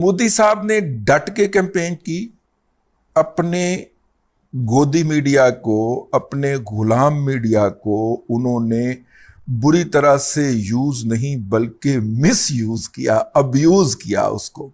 मोदी साहब ने डट के कैंपेन की। अपने गोदी मीडिया को, अपने गुलाम मीडिया को उन्होंने बुरी तरह से यूज नहीं बल्कि मिस यूज किया, अब्यूज किया उसको।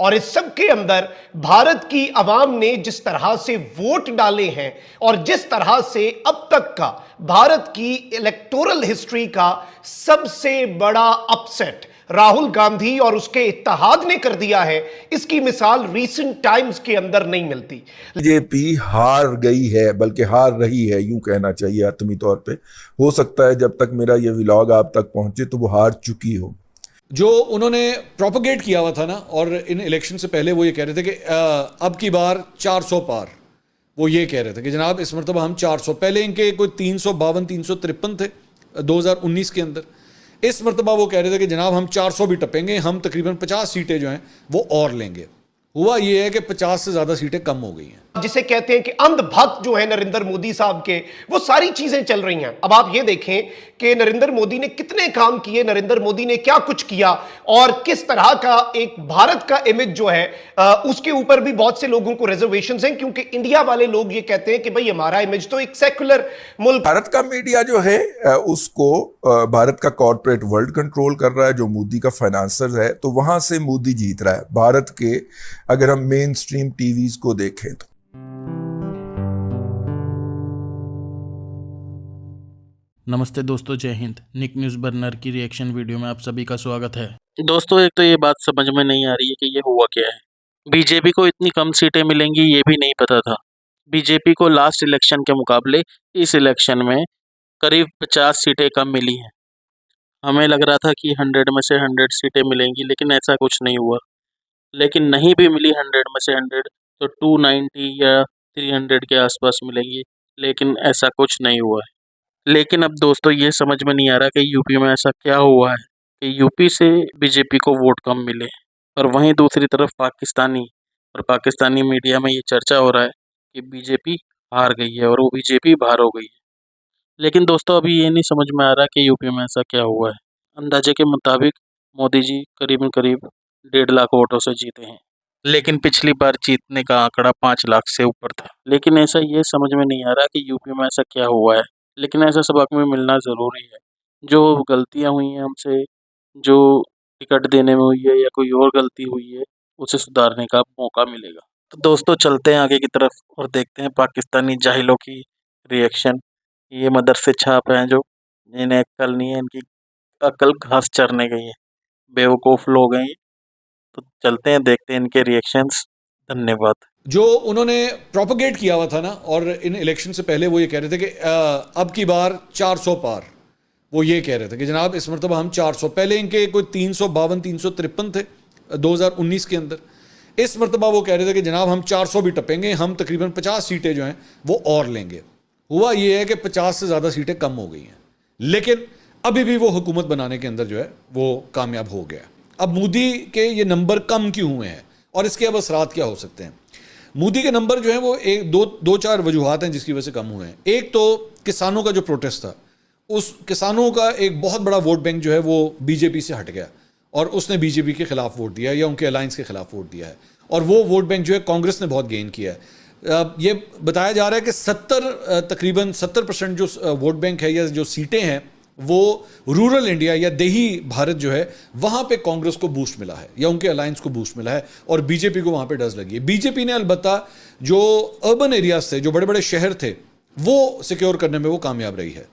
और इस सब के अंदर भारत की आवाम ने जिस तरह से वोट डाले हैं और जिस तरह से अब तक का भारत की इलेक्टोरल हिस्ट्री का सबसे बड़ा अपसेट राहुल गांधी और उसके इत्तेहाद ने कर दिया है, इसकी मिसाल रीसेंट टाइम्स के अंदर नहीं मिलती। बीजेपी हार गई है, बल्कि हार रही है, यूं कहना चाहिए आत्मी तौर पे। हो सकता है जब तक मेरा ये व्लॉग आप तक पहुंचे तो वो हार चुकी हो। जो उन्होंने प्रोपोगेट किया हुआ था ना, और इन इलेक्शन से पहले वो ये कह रहे थे कि अब की बार 400 पार। वो ये कह रहे थे कि जनाब इस मरतबा हम 400, पहले इनके कोई 352 353 थे 2019 के अंदर। इस मरतबा वो कह रहे थे कि जनाब हम 400 भी टपेंगे, हम तकरीबन 50 सीटें जो हैं वो और लेंगे। हुआ ये है कि 50 से ज़्यादा सीटें कम हो गई हैं। जिसे कहते हैं कि अंधभक्त जो है नरेंद्र मोदी साहब के, वो सारी चीजें चल रही हैं। अब आप ये देखें कि नरेंद्र मोदी ने कितने काम किए, नरेंद्र मोदी ने क्या कुछ किया और किस तरह का एक भारत का इमेज जो है उसके ऊपर भी बहुत से लोगों को रिजर्वेशंस हैं, क्योंकि इंडिया वाले लोग ये कहते हैं कि भाई हमारा इमेज तो एक सेक्युलर मुल्क। भारत का मीडिया जो है उसको भारत का कॉर्पोरेट वर्ल्ड कंट्रोल कर रहा है, जो मोदी का फाइनेंसर है, तो वहां से मोदी जीत रहा है भारत के, अगर हम मेन स्ट्रीम टीवीज को देखें तो। नमस्ते दोस्तों, जय हिंद। निक न्यूज़ बर्नर की रिएक्शन वीडियो में आप सभी का स्वागत है। दोस्तों, एक तो ये बात समझ में नहीं आ रही है कि ये हुआ क्या है। बीजेपी को इतनी कम सीटें मिलेंगी ये भी नहीं पता था। बीजेपी को लास्ट इलेक्शन के मुकाबले इस इलेक्शन में करीब 50 सीटें कम मिली हैं। हमें लग रहा था कि 100 में से 100 सीटें मिलेंगी, लेकिन ऐसा कुछ नहीं हुआ। लेकिन नहीं भी मिली 100 में से 100 तो 290 या 300 के आसपास मिलेंगी, लेकिन ऐसा कुछ नहीं हुआ है। लेकिन अब दोस्तों ये समझ में नहीं आ रहा कि यूपी में ऐसा क्या हुआ है कि यूपी से बीजेपी को वोट कम मिले, और वहीं दूसरी तरफ पाकिस्तानी मीडिया में ये चर्चा हो रहा है कि बीजेपी हार गई है और वो बीजेपी बाहर हो गई है। लेकिन दोस्तों अभी ये नहीं समझ में आ रहा कि यूपी में ऐसा क्या हुआ है। अंदाजे के मुताबिक मोदी जी करीबन करीब 1.5 लाख वोटों से जीते हैं, लेकिन पिछली बार जीतने का आंकड़ा 5 लाख से ऊपर था। लेकिन ऐसा ये समझ में नहीं आ रहा कि यूपी में ऐसा क्या हुआ है। लेकिन ऐसा सबक में मिलना ज़रूरी है। जो गलतियाँ हुई हैं हमसे, जो टिकट देने में हुई है या कोई और गलती हुई है, उसे सुधारने का मौका मिलेगा। तो दोस्तों चलते हैं आगे की तरफ और देखते हैं पाकिस्तानी जाहिलों की रिएक्शन। ये मदरसे छाप हैं जो, इन्हें अक्ल नहीं है, इनकी अक्ल घास चरने गई है, बेवकूफ़ लोग हैं ये। तो चलते हैं, देखते हैं इनके रिएक्शंस। धन्यवाद। जो उन्होंने प्रोपोगेट किया हुआ था ना, और इन इलेक्शन से पहले वो ये कह रहे थे कि अब की बार 400 पार। वो ये कह रहे थे कि जनाब इस मरतबा हम 400, पहले इनके कोई 352 353 थे 2019 के अंदर। इस मरतबा वो कह रहे थे कि जनाब हम 400 भी टपेंगे, हम तकरीबन 50 सीटें जो हैं वो और लेंगे। हुआ ये है कि 50 से ज़्यादा सीटें कम हो गई हैं, लेकिन अभी भी वो हुकूमत बनाने के अंदर जो है वो कामयाब हो गया। अब मोदी के ये नंबर कम क्यों हुए हैं और इसके अब असरात क्या हो सकते हैं? मोदी के नंबर जो है वो दो चार वजूहात हैं जिसकी वजह से कम हुए हैं। एक तो किसानों का जो प्रोटेस्ट था, उस किसानों का एक बहुत बड़ा वोट बैंक जो है वो बीजेपी से हट गया और उसने बीजेपी के खिलाफ वोट दिया है या उनके अलायंस के खिलाफ वोट दिया है, और वो वोट बैंक जो है कांग्रेस ने बहुत गेन किया है। ये बताया जा रहा है कि तकरीबन 70% जो वोट बैंक है या जो सीटें हैं वो रूरल इंडिया या देही भारत जो है वहाँ पे कांग्रेस को बूस्ट मिला है या उनके अलायंस को बूस्ट मिला है, और बीजेपी को वहाँ पे डज लगी है। बीजेपी ने अलबत्ता जो अर्बन एरियाज थे, जो बड़े बड़े शहर थे, वो सिक्योर करने में वो कामयाब रही है।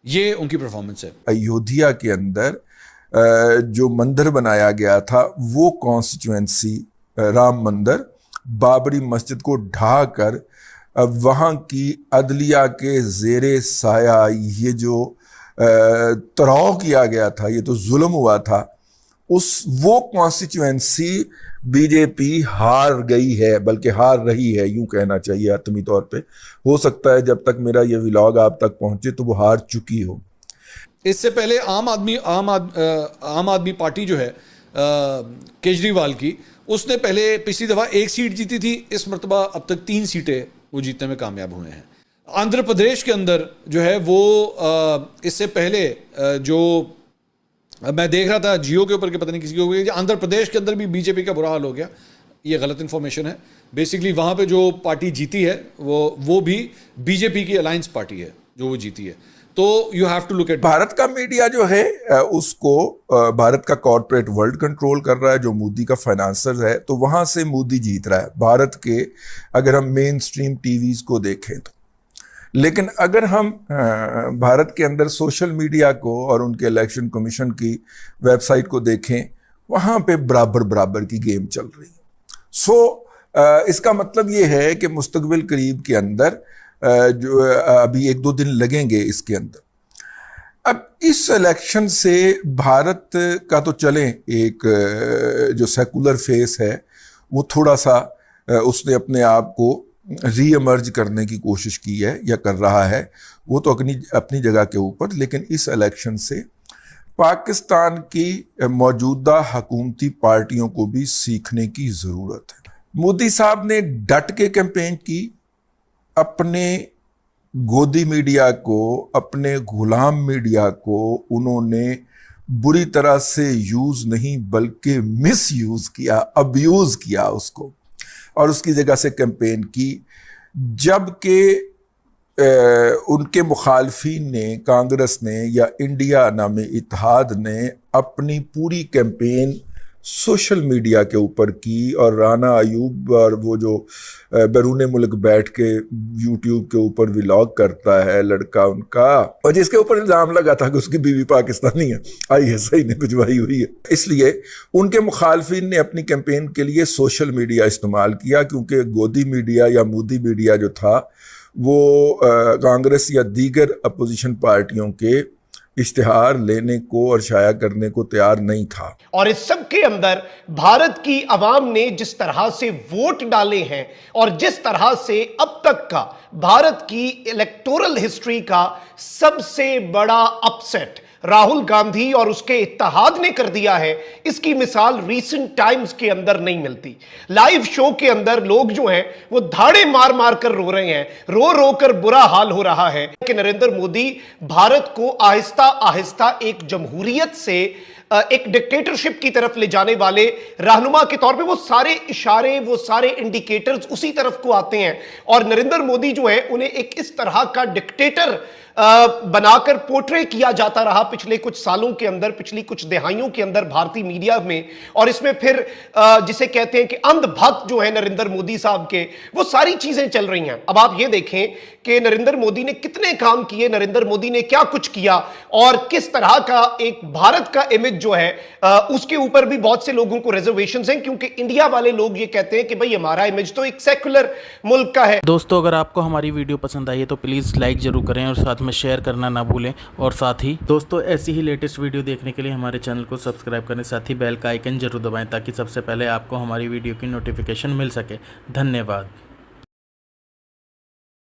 ये उनकी परफॉर्मेंस है। अयोध्या के अंदर जो मंदिर बनाया गया था, वो कॉन्स्टिट्यूएंसी राम मंदिर, बाबरी मस्जिद को ढा कर वहाँ की अदलिया के जेरे साया ये जो तराव किया गया था, ये तो जुल्म हुआ था, वो कॉन्स्टिट्यूएंसी बीजेपी हार गई है, बल्कि हार रही है, यूं कहना चाहिए आत्मी तौर पे। हो सकता है जब तक मेरा ये व्लॉग आप तक पहुंचे तो वो हार चुकी हो। इससे पहले आम आदमी पार्टी जो है केजरीवाल की, उसने पहले पिछली दफ़ा 1 सीट जीती थी, इस मरतबा अब तक 3 सीटें वो जीतने में कामयाब हुए हैं। आंध्र प्रदेश के अंदर जो है वो इससे पहले जो अब मैं देख रहा था जियो के ऊपर के पता नहीं किसी के ऊपर, आंध्र प्रदेश के अंदर भी बीजेपी का बुरा हाल हो गया। ये गलत इन्फॉर्मेशन है। बेसिकली वहाँ पे जो पार्टी जीती है वो भी बीजेपी की अलायंस पार्टी है जो वो जीती है। तो you have to look at Bharat का मीडिया जो है उसको भारत का कॉर्पोरेट वर्ल्ड कंट्रोल कर रहा है, जो मोदी का फाइनेंसर है, तो वहां से मोदी जीत रहा है भारत के, अगर हम मेन स्ट्रीम टीवीज को देखें तो। लेकिन अगर हम भारत के अंदर सोशल मीडिया को और उनके इलेक्शन कमीशन की वेबसाइट को देखें, वहां पे बराबर बराबर की गेम चल रही है। इसका मतलब ये है कि मुस्तकबिल करीब के अंदर जो अभी 1-2 दिन लगेंगे इसके अंदर। अब इस इलेक्शन से भारत का तो चलें एक जो सेकुलर फेस है वो थोड़ा सा उसने अपने आप को रीएमर्ज करने की कोशिश की है या कर रहा है, वो तो अपनी जगह के ऊपर। लेकिन इस इलेक्शन से पाकिस्तान की मौजूदा हुकूमती पार्टियों को भी सीखने की ज़रूरत है। मोदी साहब ने डट के कैंपेन की, अपने गोदी मीडिया को, अपने गुलाम मीडिया को उन्होंने बुरी तरह से यूज़ नहीं बल्कि मिस यूज़ किया, अब्यूज़ किया उसको, और उसकी जगह से कैंपेन की। जबकि उनके मुखालफीन ने, कांग्रेस ने या इंडिया नामी इत्तेहाद ने अपनी पूरी कैंपेन सोशल मीडिया के ऊपर की, और राना अयूब और वो जो बैरून मुल्क बैठ के यूट्यूब के ऊपर व्लॉग करता है लड़का उनका, और जिसके ऊपर इल्ज़ाम लगा था कि उसकी बीवी पाकिस्तानी है, ISI ने भिजवाई हुई है। इसलिए उनके मुखालफिन ने अपनी कैंपेन के लिए सोशल मीडिया इस्तेमाल किया, क्योंकि गोदी मीडिया या मोदी मीडिया जो था वो कांग्रेस या दीगर अपोजिशन पार्टियों के इश्तिहार लेने को और शाया करने को तैयार नहीं था। और इस सब के अंदर भारत की आवाम ने जिस तरह से वोट डाले हैं और जिस तरह से अब तक का भारत की इलेक्टोरल हिस्ट्री का सबसे बड़ा अपसेट राहुल गांधी और उसके इत्तेहाद ने कर दिया है, इसकी मिसाल रीसेंट टाइम्स के अंदर नहीं मिलती। लाइव शो के अंदर लोग जो हैं वो धाड़े मार मार कर रो रहे हैं, रो रो कर बुरा हाल हो रहा है कि नरेंद्र मोदी भारत को आहिस्ता आहिस्ता एक जमहूरियत से एक डिक्टेटरशिप की तरफ ले जाने वाले रहनुमा के तौर पे वो सारे इशारे, वो सारे इंडिकेटर्स उसी तरफ को आते हैं। और नरेंद्र मोदी जो है उन्हें एक इस तरह का डिक्टेटर बनाकर पोर्ट्रे किया जाता रहा पिछले कुछ सालों के अंदर, पिछली कुछ दहाइयों के अंदर भारतीय मीडिया में। और इसमें फिर जिसे कहते हैं कि अंधभक्त जो है नरेंद्र मोदी साहब के, वो सारी चीजें चल रही हैं। अब आप ये देखें कि नरेंद्र मोदी ने कितने काम किए, नरेंद्र मोदी ने क्या कुछ किया, और किस तरह का एक भारत का इमेज जो है उसके ऊपर भी बहुत से लोगों को रिजर्वेशंस हैं, क्योंकि इंडिया वाले लोग ये कहते हैं कि भाई हमारा इमेज तो एक सेकुलर मुल्क का है। दोस्तों, अगर आपको हमारी वीडियो पसंद आई है तो प्लीज़ लाइक ज़रूर करें और साथ में शेयर करना ना भूलें। और साथ ही दोस्तों, ऐसी ही लेटेस्ट वीडियो देखने के लिए हमारे चैनल को सब्सक्राइब करें, साथ ही बेल का आइकन जरूर दबाएं ताकि सबसे पहले आपको हमारी वीडियो की नोटिफिकेशन मिल सके। धन्यवाद।